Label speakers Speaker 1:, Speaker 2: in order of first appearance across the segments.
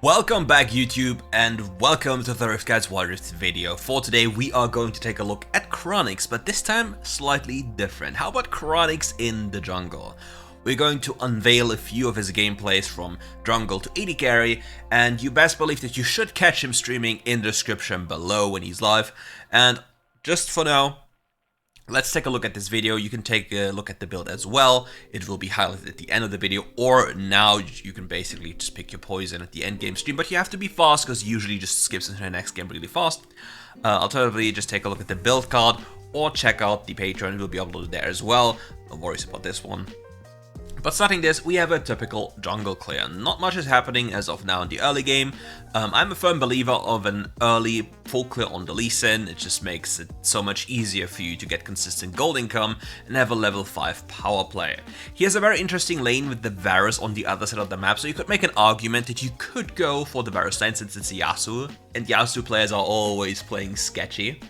Speaker 1: Welcome back YouTube, and welcome to the Riftguides WildRift video. For today we are going to take a look at Kranix, but this time slightly different. How about Kranix in the jungle? We're going to unveil a few of his gameplays from jungle to AD carry, and you best believe that you should catch him streaming in the description below when he's live. And just for now, let's take a look at this video. You can take a look at the build as well. It will be highlighted at the end of the video, or now you can basically just pick your poison at the end game stream, but you have to be fast because usually just skips into the next game really fast. Alternatively, just take a look at the build card or check out the Patreon. It will be uploaded there as well. No worries about this one. But starting this, we have a typical jungle clear. Not much is happening as of now in the early game. I'm a firm believer of an early full clear on the Lee Sin. It just makes it so much easier for you to get consistent gold income and have a level 5 power play. He has a very interesting lane with the Varus on the other side of the map, so you could make an argument that you could go for the Varus lane since it's Yasuo, and Yasuo players are always playing sketchy.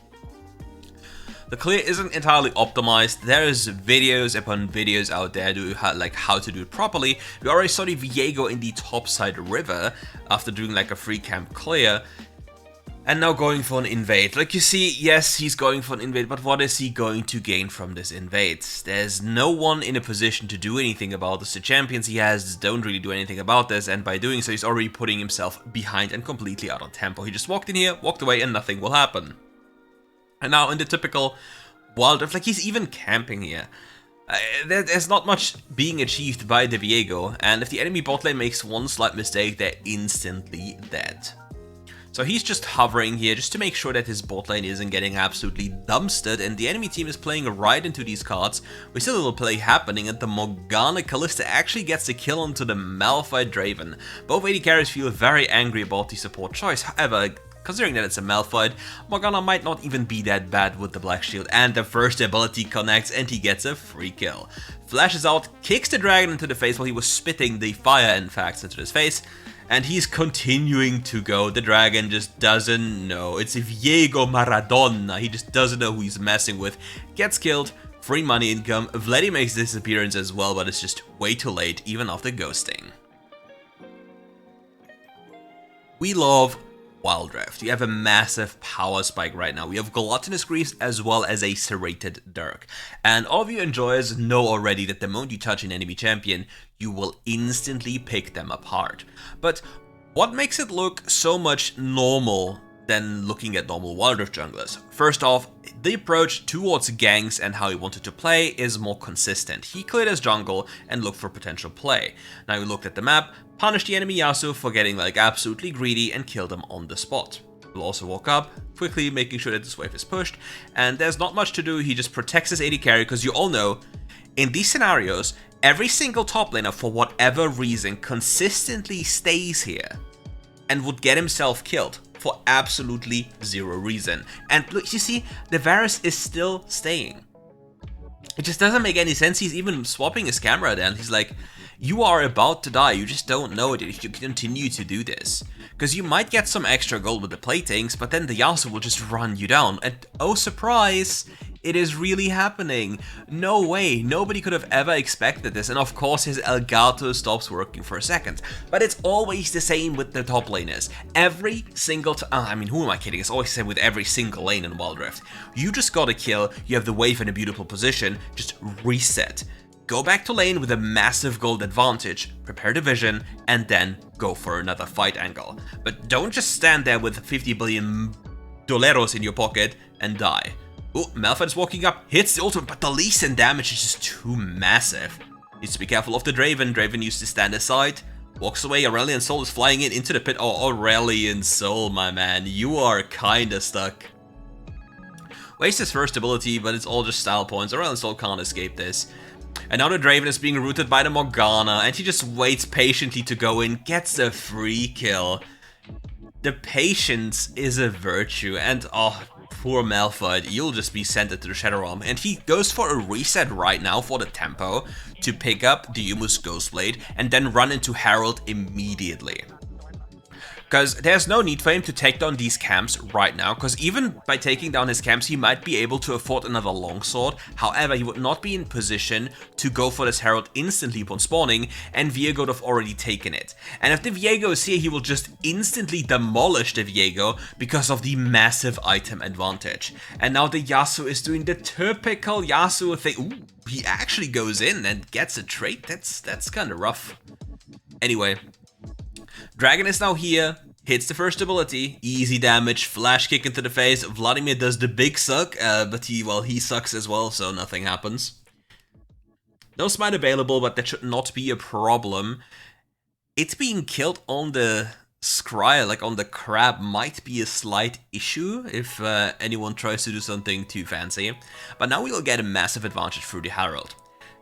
Speaker 1: The clear isn't entirely optimized. There's videos upon videos out there like how to do it properly. We already saw the Viego in the topside river after doing like a free camp clear, and now going for an invade. Like you see, yes, he's going for an invade, but what is he going to gain from this invade? There's no one in a position to do anything about this. The champions he has don't really do anything about this, and by doing so, he's already putting himself behind and completely out of tempo. He just walked in here, walked away, and nothing will happen. And now in the typical WildRift, like he's even camping here. There's not much being achieved by the Viego, and if the enemy bot lane makes one slight mistake, they're instantly dead. So he's just hovering here just to make sure that his bot lane isn't getting absolutely dumpstered, and the enemy team is playing right into these cards. We see a little play happening, and the Morgana Kalista actually gets the kill onto the Malphite Draven. Both AD carries feel very angry about the support choice. However, considering that it's a Malphite, Morgana might not even be that bad with the Black Shield, and the first ability connects and he gets a free kill. Flashes out, kicks the dragon into the face while he was spitting the fire, in fact, into his face, and he's continuing to go. The dragon just doesn't know. It's Viego Maradona. He just doesn't know who he's messing with. Gets killed, free money income. Vladdy makes this appearance as well, but it's just way too late, even after ghosting. We love WildRift. You have a massive power spike right now. We have Gluttonous Greaves as well as a Serrated Dirk. And all of you enjoyers know already that the moment you touch an enemy champion, you will instantly pick them apart. But what makes it look so much normal than looking at normal WildRift junglers? First off, the approach towards ganks and how he wanted to play is more consistent. He cleared his jungle and looked for potential play. Now he looked at the map, punished the enemy Yasuo for getting like absolutely greedy, and killed him on the spot. He'll also walk up, quickly making sure that this wave is pushed, and there's not much to do. He just protects his AD carry, because you all know, in these scenarios, every single top laner for whatever reason consistently stays here and would get himself killed for absolutely zero reason. And look, you see, the Varus is still staying. It just doesn't make any sense. He's even swapping his camera then. He's like, you are about to die, you just don't know it if you continue to do this. Because you might get some extra gold with the platings, but then the Yasuo will just run you down. And oh surprise, it is really happening. No way, nobody could have ever expected this, and of course his Elgato stops working for a second. But it's always the same with the top laners. Every single I mean, who am I kidding? It's always the same with every single lane in WildRift. You just got a kill, you have the wave in a beautiful position, just reset. Go back to lane with a massive gold advantage, prepare the vision, and then go for another fight angle. But don't just stand there with 50 billion doleros in your pocket and die. Oh, Malphite's walking up, hits the ultimate, but the Lee Sin damage is just too massive. Needs to be careful of the Draven. Draven used to stand aside, walks away. Aurelion Soul is flying into the pit. Oh, Aurelion Soul, my man, you are kinda stuck. Wastes his first ability, but it's all just style points. Aurelion Soul can't escape this. And now the Draven is being routed by the Morgana, and he just waits patiently to go in, gets a free kill. The patience is a virtue, and oh, poor Malphite, you'll just be sent into the Shadow Realm. And he goes for a reset right now for the tempo to pick up the Yumus Ghostblade and then run into Herald immediately. Because there's no need for him to take down these camps right now, because even by taking down his camps, he might be able to afford another longsword. However, he would not be in position to go for this herald instantly upon spawning, and Viego would have already taken it. And if the Viego is here, he will just instantly demolish the Viego because of the massive item advantage. And now the Yasuo is doing the typical Yasuo thing. Ooh, he actually goes in and gets a trait. That's kind of rough. Anyway. Dragon is now here, hits the first ability, easy damage, flash kick into the face. Vladimir does the big suck, but he sucks as well, so nothing happens. No smite available, but that should not be a problem. It's being killed on the scry, like on the crab, might be a slight issue if anyone tries to do something too fancy. But now we'll get a massive advantage through the herald.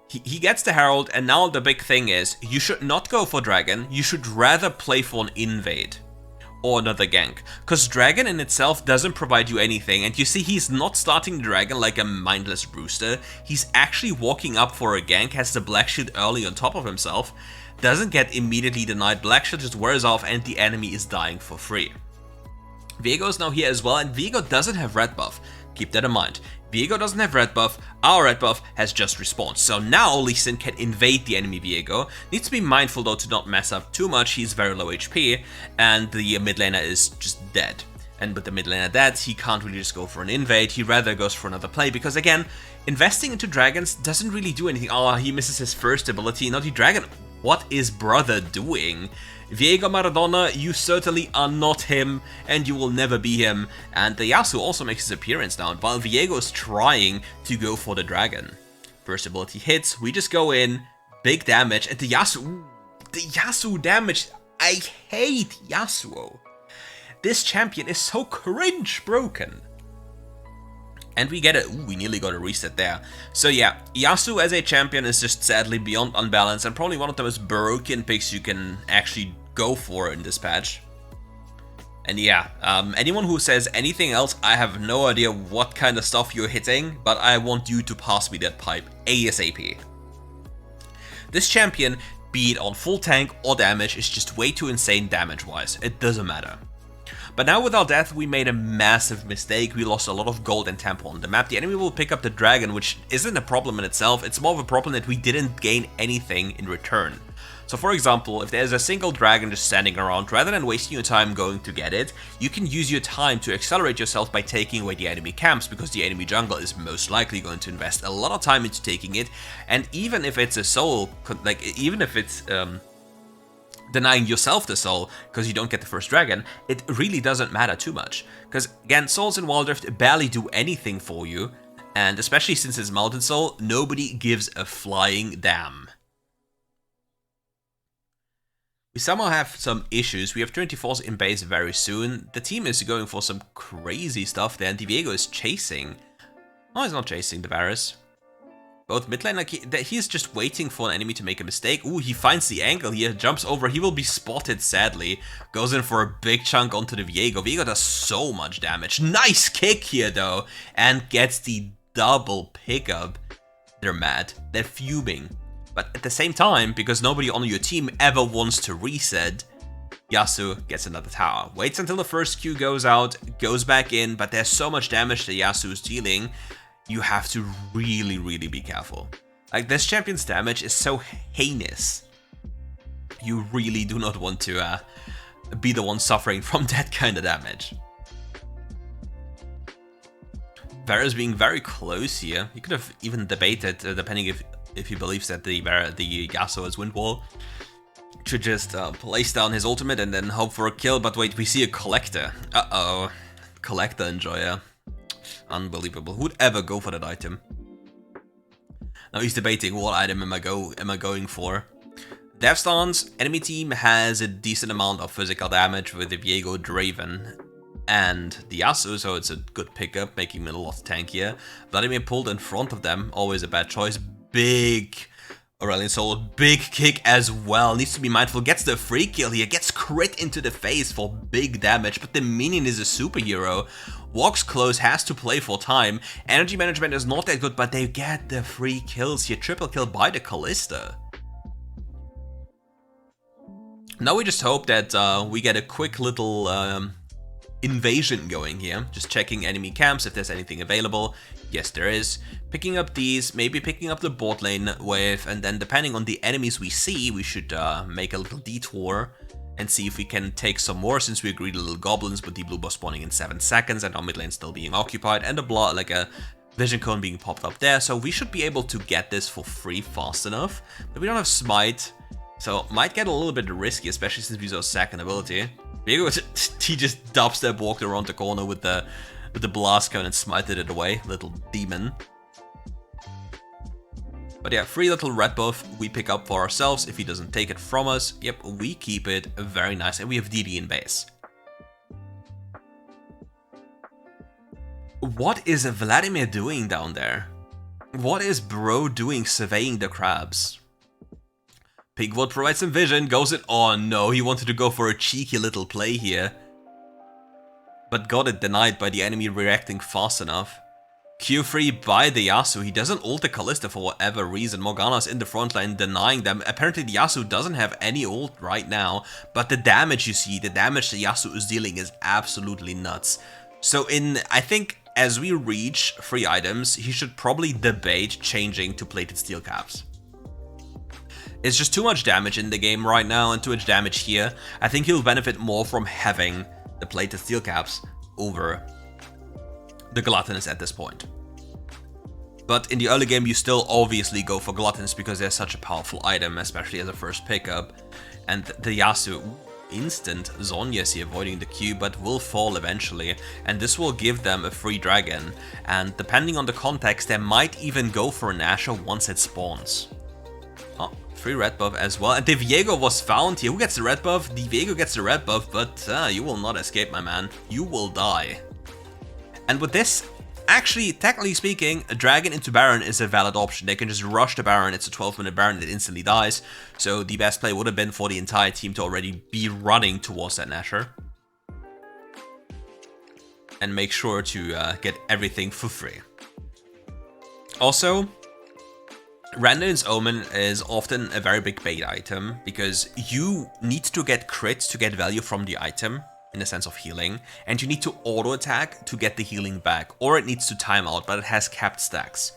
Speaker 1: He gets the herald, and now the big thing is, you should not go for dragon, you should rather play for an invade or another gank, because dragon in itself doesn't provide you anything. And you see, he's not starting the dragon like a mindless rooster, he's actually walking up for a gank, has the black shield early on top of himself, doesn't get immediately denied, black shield just wears off, and the enemy is dying for free. Viego is now here as well, and Viego doesn't have red buff, keep that in mind. Viego doesn't have red buff, our red buff has just respawned, so now Lee Sin can invade the enemy Viego. Needs to be mindful though to not mess up too much, he's very low HP, and the mid laner is just dead. And with the mid laner dead, he can't really just go for an invade, he rather goes for another play, because again, investing into dragons doesn't really do anything. Oh, he misses his first ability, Naughty Dragon, what is brother doing? Viego Maradona, you certainly are not him, and you will never be him. And the Yasuo also makes his appearance now, while Viego is trying to go for the dragon. First ability hits, we just go in, big damage, and the Yasuo damage, I hate Yasuo. This champion is so cringe broken. And we get it. Ooh, we nearly got a reset there. So yeah, Yasuo as a champion is just sadly beyond unbalanced and probably one of the most broken picks you can actually go for in this patch. And yeah, anyone who says anything else, I have no idea what kind of stuff you're hitting, but I want you to pass me that pipe ASAP. This champion, be it on full tank or damage, is just way too insane damage-wise. It doesn't matter. But now with our death, we made a massive mistake. We lost a lot of gold and tempo on the map. The enemy will pick up the dragon, which isn't a problem in itself. It's more of a problem that we didn't gain anything in return. So for example, if there's a single dragon just standing around, rather than wasting your time going to get it, you can use your time to accelerate yourself by taking away the enemy camps, because the enemy jungle is most likely going to invest a lot of time into taking it. And even if it's a soul, even if it's denying yourself the soul because you don't get the first dragon, it really doesn't matter too much. Because again, souls in WildRift barely do anything for you, and especially since it's Mountain Soul, nobody gives a flying damn. We somehow have some issues. We have 24s in base very soon. The team is going for some crazy stuff there, and Diego is chasing. Oh, he's not chasing the Varus. Both mid lane, he's just waiting for an enemy to make a mistake. Ooh, he finds the angle here, jumps over, he will be spotted sadly. Goes in for a big chunk onto the Viego. Viego does so much damage. Nice kick here though, and gets the double pickup. They're mad, they're fuming. But at the same time, because nobody on your team ever wants to reset, Yasuo gets another tower. Waits until the first Q goes out, goes back in, but there's so much damage that Yasuo is dealing. You have to really, really be careful. Like, this champion's damage is so heinous. You really do not want to be the one suffering from that kind of damage. Varus being very close here. He could have even debated, depending if he believes that the Yasuo is Windwall, should just place down his ultimate and then hope for a kill. But wait, we see a Collector. Uh-oh. Collector Enjoyer. Unbelievable. Who'd ever go for that item? Now he's debating what item am I going for. Death Stance, enemy team has a decent amount of physical damage with the Viego Draven and the Yasuo, so it's a good pickup, making him a lot tankier. Vladimir pulled in front of them, always a bad choice. Big Aurelion Soul, big kick as well. Needs to be mindful, gets the free kill here, gets crit into the face for big damage, but the minion is a superhero. Walks close, has to play for time. Energy management is not that good, but they get the free kills here. Triple kill by the Callista. Now we just hope that we get a quick little invasion going here. Just checking enemy camps if there's anything available. Yes, there is. Picking up these, maybe picking up the bot lane wave, and then depending on the enemies we see, we should make a little detour and see if we can take some more, since we agreed a little goblins with the blue buff spawning in 7 seconds and our mid lane still being occupied and a vision cone being popped up there. So we should be able to get this for free fast enough. But we don't have smite, so might get a little bit risky, especially since we use our second ability. He just dubstep walked around the corner with the blast cone and smited it away, little demon. But yeah, free little red buff we pick up for ourselves if he doesn't take it from us. Yep, we keep it. Very nice. And we have DD in base. What is Vladimir doing down there? What is bro doing surveying the crabs? Pigwood provides some vision, goes in. Oh no, he wanted to go for a cheeky little play here, but got it denied by the enemy reacting fast enough. Q3 by the Yasuo. He doesn't ult the Kalista for whatever reason. Morgana's in the front line denying them. Apparently the Yasuo doesn't have any ult right now, but the damage you see, the damage the Yasuo is dealing is absolutely nuts. So I think as we reach free items, he should probably debate changing to plated steel caps. It's just too much damage in the game right now and too much damage here. I think he'll benefit more from having the plated steel caps over the gluttonous at this point. But in the early game, you still obviously go for gluttonous because they're such a powerful item, especially as a first pickup. And the Yasuo, instant Zhonya's here avoiding the Q, but will fall eventually. And this will give them a free dragon. And depending on the context, they might even go for an Asher once it spawns. Oh, free red buff as well. And Diviego was found here. Who gets the red buff? Diviego gets the red buff, but you will not escape, my man. You will die. And with this, actually, technically speaking, a dragon into Baron is a valid option. They can just rush the Baron. It's a 12-minute Baron that instantly dies. So the best play would have been for the entire team to already be running towards that Nashor. And make sure to get everything for free. Also, Randall's Omen is often a very big bait item, because you need to get crits to get value from the item, in the sense of healing, and you need to auto attack to get the healing back, or it needs to time out, but it has capped stacks.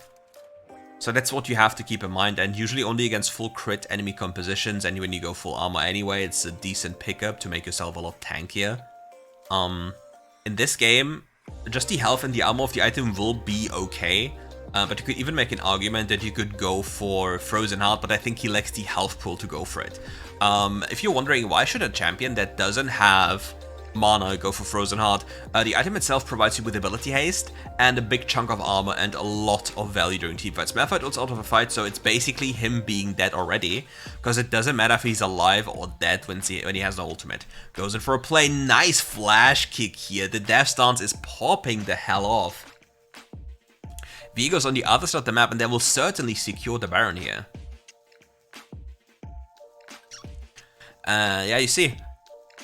Speaker 1: So that's what you have to keep in mind, and usually only against full crit enemy compositions, and when you go full armor anyway, it's a decent pickup to make yourself a lot tankier. In this game, just the health and the armor of the item will be okay, but you could even make an argument that you could go for Frozen Heart, but I think he lacks the health pool to go for it. If you're wondering why should a champion that doesn't have mana go for Frozen Heart, the item itself provides you with ability haste and a big chunk of armor and a lot of value during teamfights. Malphite ults out of a fight, so it's basically him being dead already, because it doesn't matter if he's alive or dead when he has no ultimate. Goes in for a play. Nice flash kick here. The death stance is popping the hell off. Viego's on the other side of the map, and they will certainly secure the Baron here. Yeah, you see,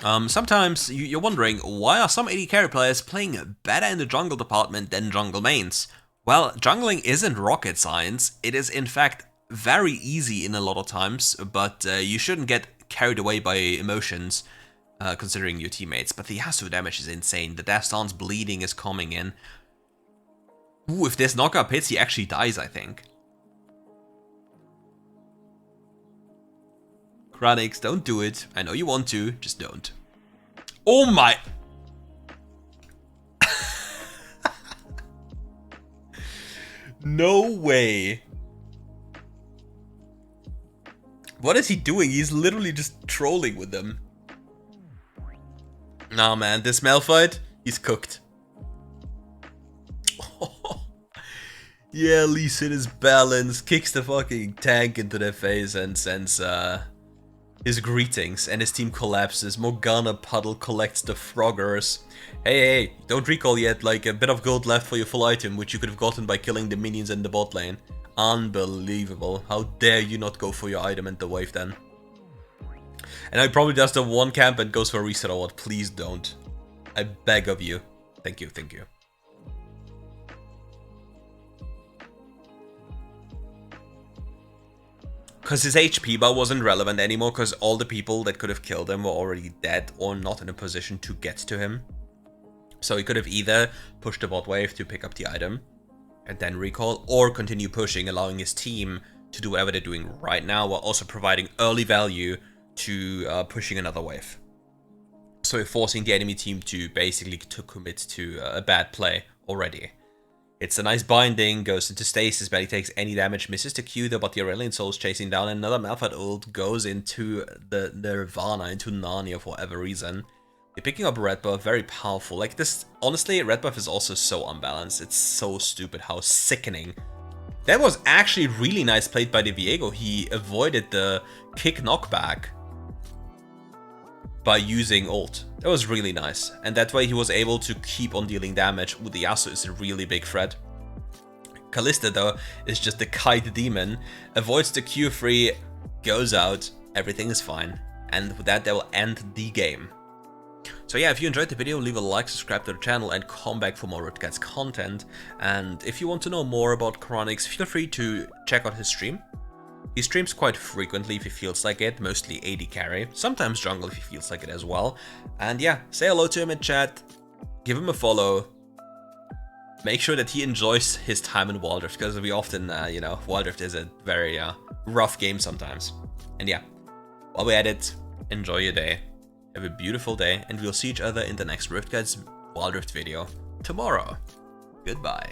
Speaker 1: sometimes you're wondering, why are some AD carry players playing better in the jungle department than jungle mains? Well, jungling isn't rocket science. It is in fact very easy in a lot of times, but you shouldn't get carried away by emotions considering your teammates. But the Yasuo damage is insane. The death stance bleeding is coming in. Ooh, if this knockup hits, he actually dies, I think. Kranix, don't do it. I know you want to, just don't. Oh my... No way. What is he doing? He's literally just trolling with them. Nah, man, this Malphite, he's cooked. Yeah, Lee Sin is balanced, kicks the fucking tank into their face and sends his greetings, and his team collapses. Morgana Puddle collects the Froggers. Hey, don't recall yet, like a bit of gold left for your full item, which you could have gotten by killing the minions in the bot lane. Unbelievable. How dare you not go for your item and the wave then. And I probably does the one camp and goes for a reset or what. Please don't. I beg of you. Thank you, thank you. Because his HP bar wasn't relevant anymore, because all the people that could have killed him were already dead or not in a position to get to him. So he could have either pushed the bot wave to pick up the item and then recall, or continue pushing, allowing his team to do whatever they're doing right now, while also providing early value to pushing another wave. So forcing the enemy team to basically to commit to a bad play already. It's a nice binding, goes into stasis, barely takes any damage, misses the Q though, but the Aurelion Soul's chasing down, and another Malphite ult goes into the Nirvana, into Narnia for whatever reason. You're picking up red buff, very powerful. Like this, honestly, red buff is also so unbalanced. It's so stupid how sickening. That was actually really nice played by the Viego. He avoided the kick knockback by using ult. That was really nice. And that way he was able to keep on dealing damage. With the Yasuo is a really big threat. Kalista though is just the kite demon. Avoids the Q3, goes out, everything is fine. And with that, they will end the game. So yeah, if you enjoyed the video, leave a like, subscribe to the channel, and come back for more Riftguides content. And if you want to know more about Kranix, feel free to check out his stream. He streams quite frequently if he feels like it, mostly AD carry, sometimes jungle if he feels like it as well. And yeah, say hello to him in chat, give him a follow, make sure that he enjoys his time in WildRift, because we often, you know, WildRift is a very rough game sometimes. And yeah, while we're at it, enjoy your day. Have a beautiful day, and we'll see each other in the next Riftguides WildRift video tomorrow. Goodbye.